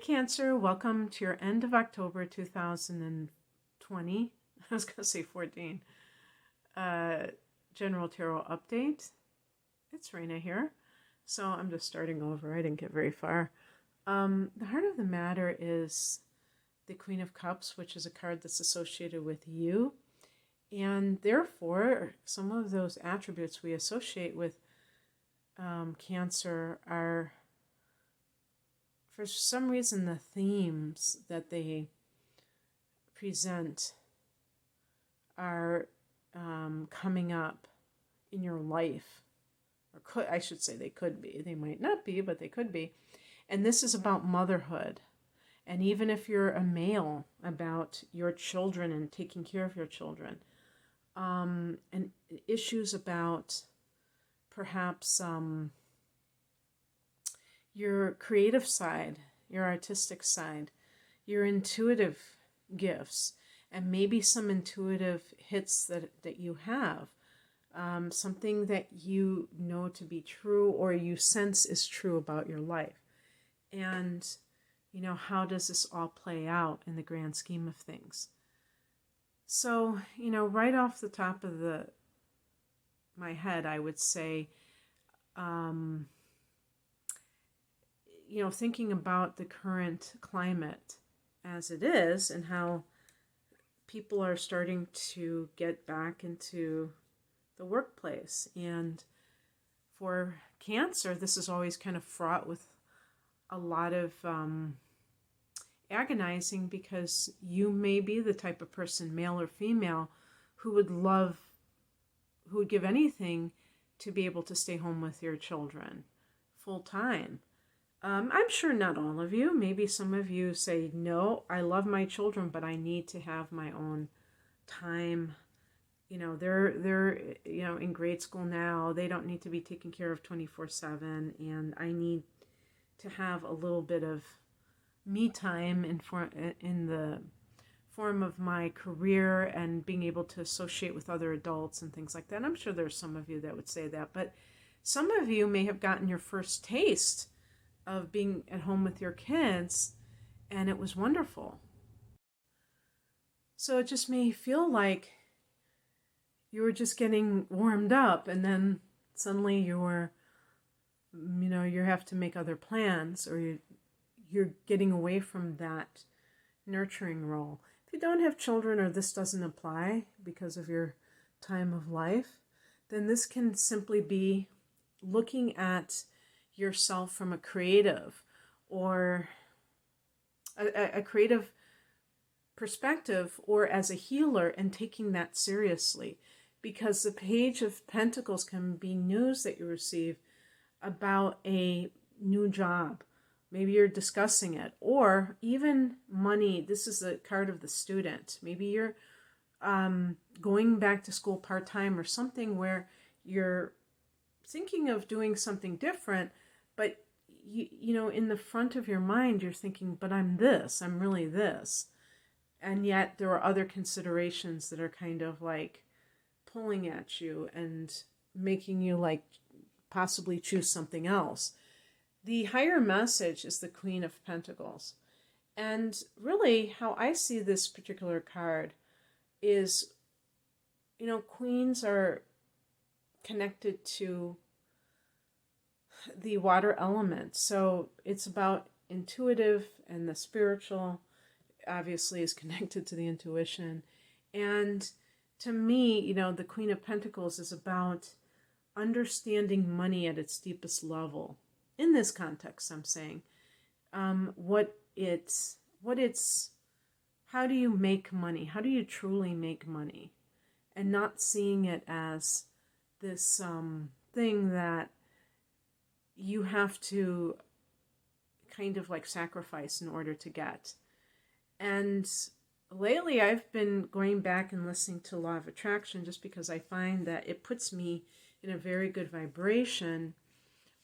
Cancer. Welcome to your end of October 2020. I was going to say 14. General Tarot update. It's Raina here. So I'm just starting over. I didn't get very far. The heart of the matter is the Queen of Cups, which is a card that's associated with you. And therefore, some of those attributes we associate with Cancer are, for some reason, the themes that they present are coming up in your life. Or I should say they could be. They might not be, but they could be. And this is about motherhood. And even if you're a male, about your children and taking care of your children. And issues about perhaps your creative side, your artistic side, your intuitive gifts, and maybe some intuitive hits that you have. Something that you know to be true or you sense is true about your life. And, how does this all play out in the grand scheme of things? So, right off the top of my head, I would say, thinking about the current climate as it is and how people are starting to get back into the workplace. And for Cancer, this is always kind of fraught with a lot of agonizing, because you may be the type of person, male or female, who would give anything to be able to stay home with your children full time. I'm sure not all of you. Maybe some of you say, no, I love my children, but I need to have my own time. They're in grade school now. They don't need to be taken care of 24/7, and I need to have a little bit of me time in the form of my career and being able to associate with other adults and things like that. I'm sure there's some of you that would say that, but some of you may have gotten your first taste of being at home with your kids, and it was wonderful. So it just may feel like you were just getting warmed up, and then suddenly you have to make other plans, or you're getting away from that nurturing role. If you don't have children, or this doesn't apply because of your time of life, then this can simply be looking at yourself from a creative or a creative perspective, or as a healer, and taking that seriously, because the Page of Pentacles can be news that you receive about a new job. Maybe you're discussing it, or even money. This is the card of the student. Maybe you're going back to school part-time or something, where you're thinking of doing something different, but in the front of your mind, you're thinking, but I'm really this. And yet there are other considerations that are kind of like pulling at you and making you like possibly choose something else. The higher message is the Queen of Pentacles. And really how I see this particular card is, queens are connected to the water element. So it's about intuitive, and the spiritual obviously is connected to the intuition. And to me, the Queen of Pentacles is about understanding money at its deepest level. In this context, I'm saying, how do you make money? How do you truly make money? And not seeing it as this thing that you have to kind of like sacrifice in order to get. And lately I've been going back and listening to Law of Attraction, just because I find that it puts me in a very good vibration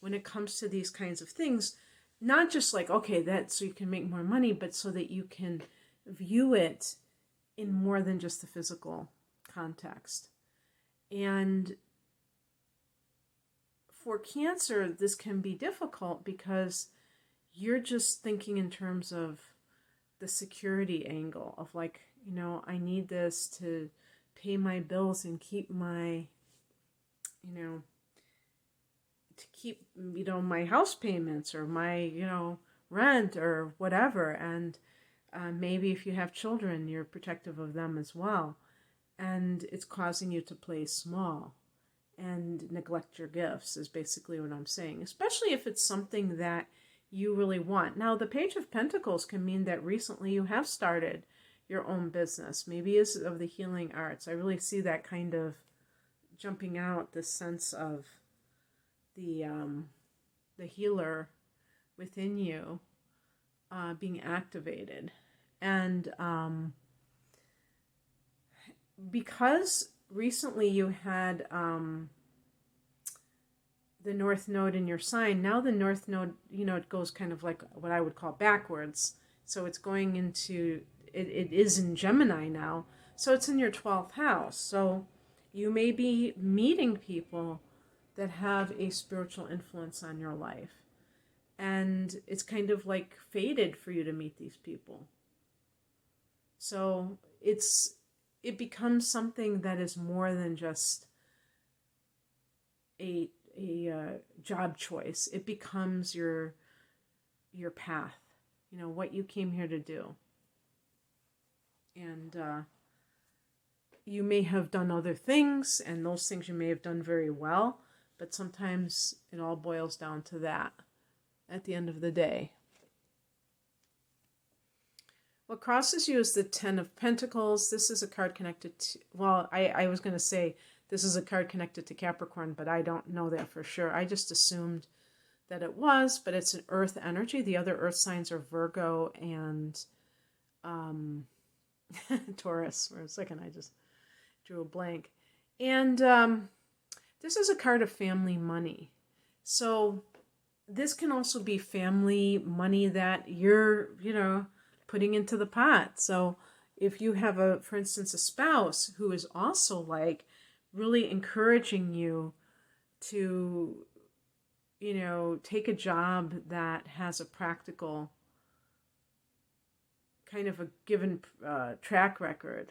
when it comes to these kinds of things. Not just like, okay, that's so you can make more money, but so that you can view it in more than just the physical context. And for Cancer, this can be difficult because you're just thinking in terms of the security angle of like, I need this to pay my bills and keep my, to keep, my house payments or my, rent or whatever. And maybe if you have children, you're protective of them as well. And it's causing you to play small and neglect your gifts is basically what I'm saying, especially if it's something that you really want. Now, the Page of Pentacles can mean that recently you have started your own business. Maybe it's of the healing arts. I really see that kind of jumping out, this sense of the healer within you being activated. And because recently you had the North Node in your sign, now the North Node, it goes kind of like what I would call backwards. So it's going into, it is in Gemini now. So it's in your 12th house. So you may be meeting people that have a spiritual influence on your life. And it's kind of like fated for you to meet these people. So it becomes something that is more than just a job choice. It becomes your path, what you came here to do. And you may have done other things, and those things you may have done very well, but sometimes it all boils down to that at the end of the day. What crosses you is the Ten of Pentacles. This is a card connected to, well, I was going to say this is a card connected to Capricorn, but I don't know that for sure. I just assumed that it was, but it's an earth energy. The other earth signs are Virgo and Taurus. For a second, I just drew a blank. And this is a card of family money. So this can also be family money that you're, putting into the pot. So if you have for instance, a spouse who is also like really encouraging you to, take a job that has a practical kind of a given track record,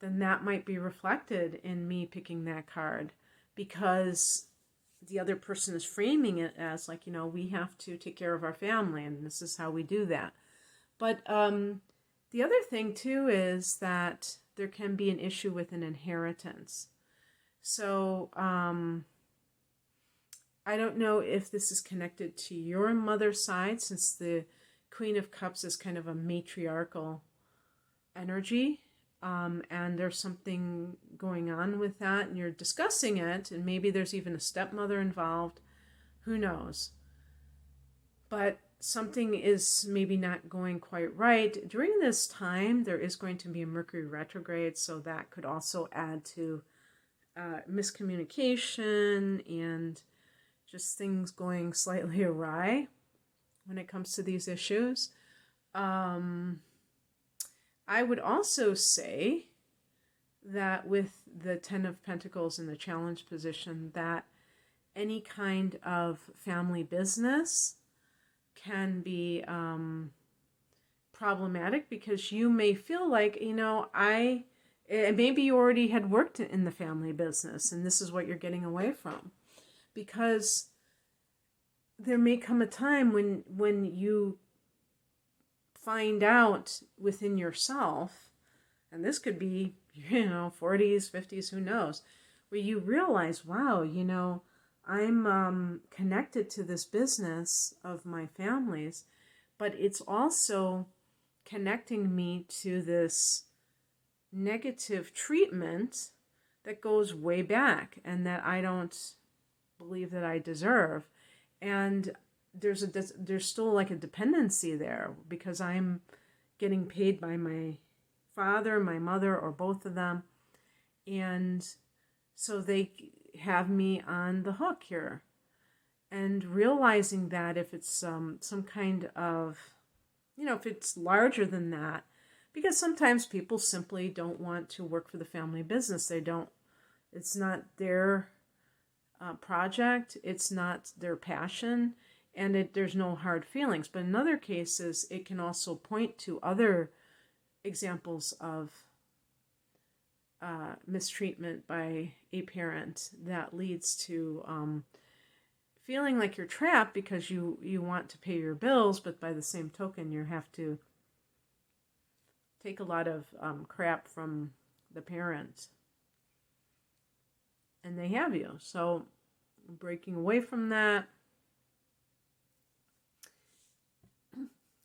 then that might be reflected in me picking that card, because the other person is framing it as like, we have to take care of our family and this is how we do that. But the other thing too is that there can be an issue with an inheritance. So I don't know if this is connected to your mother's side, since the Queen of Cups is kind of a matriarchal energy. And there's something going on with that, and you're discussing it, and maybe there's even a stepmother involved. Who knows? But something is maybe not going quite right. During this time, there is going to be a Mercury retrograde, so that could also add to miscommunication and just things going slightly awry when it comes to these issues. I would also say that with the Ten of Pentacles in the challenge position, that any kind of family business can be problematic, because you may feel like, maybe you already had worked in the family business and this is what you're getting away from. Because there may come a time when you find out within yourself, and this could be, 40s, 50s, who knows, where you realize, wow, I'm connected to this business of my family's, but it's also connecting me to this negative treatment that goes way back and that I don't believe that I deserve. And there's still like a dependency there, because I'm getting paid by my father, my mother, or both of them. And so they have me on the hook here. And realizing that if it's some kind of, if it's larger than that, because sometimes people simply don't want to work for the family business. It's not their project. It's not their passion. and there's no hard feelings. But in other cases, it can also point to other examples of mistreatment by a parent that leads to feeling like you're trapped because you want to pay your bills, but by the same token, you have to take a lot of crap from the parent. And they have you. So breaking away from that.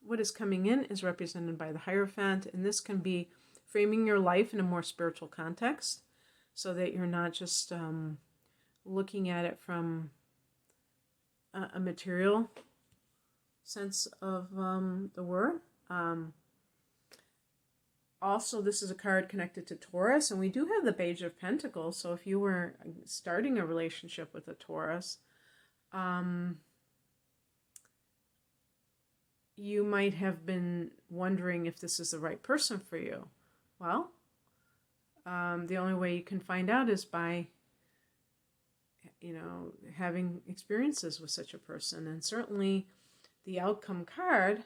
What is coming in is represented by the Hierophant, and this can be framing your life in a more spiritual context so that you're not just looking at it from a material sense of the word. Also, this is a card connected to Taurus, and we do have the Page of Pentacles, so if you were starting a relationship with a Taurus, you might have been wondering if this is the right person for you. Well, the only way you can find out is by, having experiences with such a person. And certainly the outcome card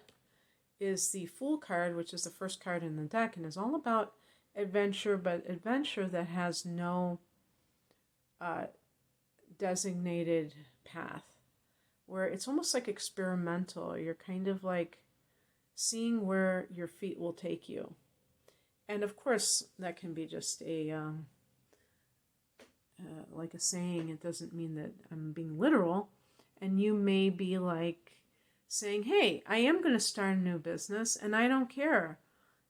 is the Fool card, which is the first card in the deck, and is all about adventure, but adventure that has no designated path, where it's almost like experimental. You're kind of like seeing where your feet will take you. And of course, that can be just a like a saying. It doesn't mean that I'm being literal. And you may be like saying, hey, I am going to start a new business, and I don't care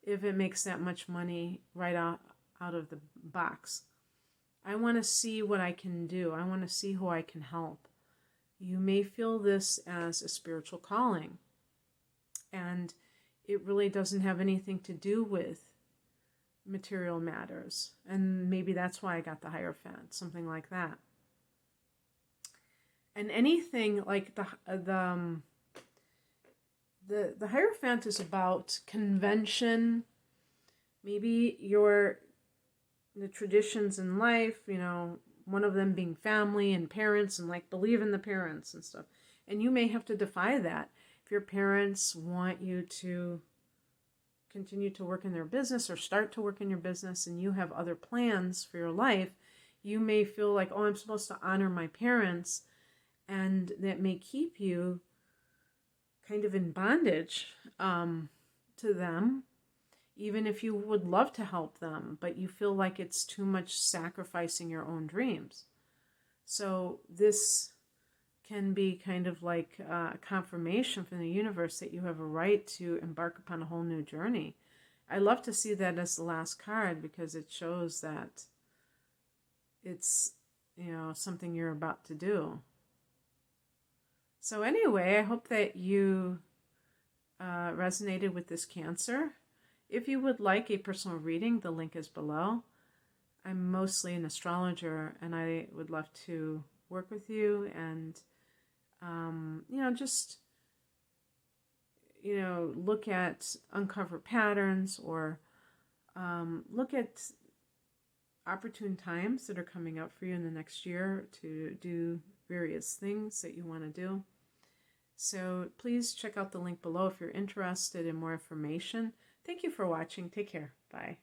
if it makes that much money right out of the box. I want to see what I can do. I want to see who I can help. You may feel this as a spiritual calling, and it really doesn't have anything to do with material matters. And maybe that's why I got the Hierophant, something like that. And anything like the Hierophant is about convention, maybe the traditions in life, one of them being family and parents, and like believe in the parents and stuff. And you may have to defy that. If your parents want you to continue to work in their business or start to work in your business, and you have other plans for your life, you may feel like, oh, I'm supposed to honor my parents, and that may keep you kind of in bondage to them, even if you would love to help them, but you feel like it's too much sacrificing your own dreams. So this can be kind of like a confirmation from the universe that you have a right to embark upon a whole new journey. I love to see that as the last card, because it shows that it's, something you're about to do. So anyway, I hope that you resonated with this Cancer. If you would like a personal reading, the link is below. I'm mostly an astrologer, and I would love to work with you and, just, look at, uncover patterns, or look at opportune times that are coming up for you in the next year to do various things that you want to do. So please check out the link below if you're interested in more information. Thank you for watching. Take care. Bye.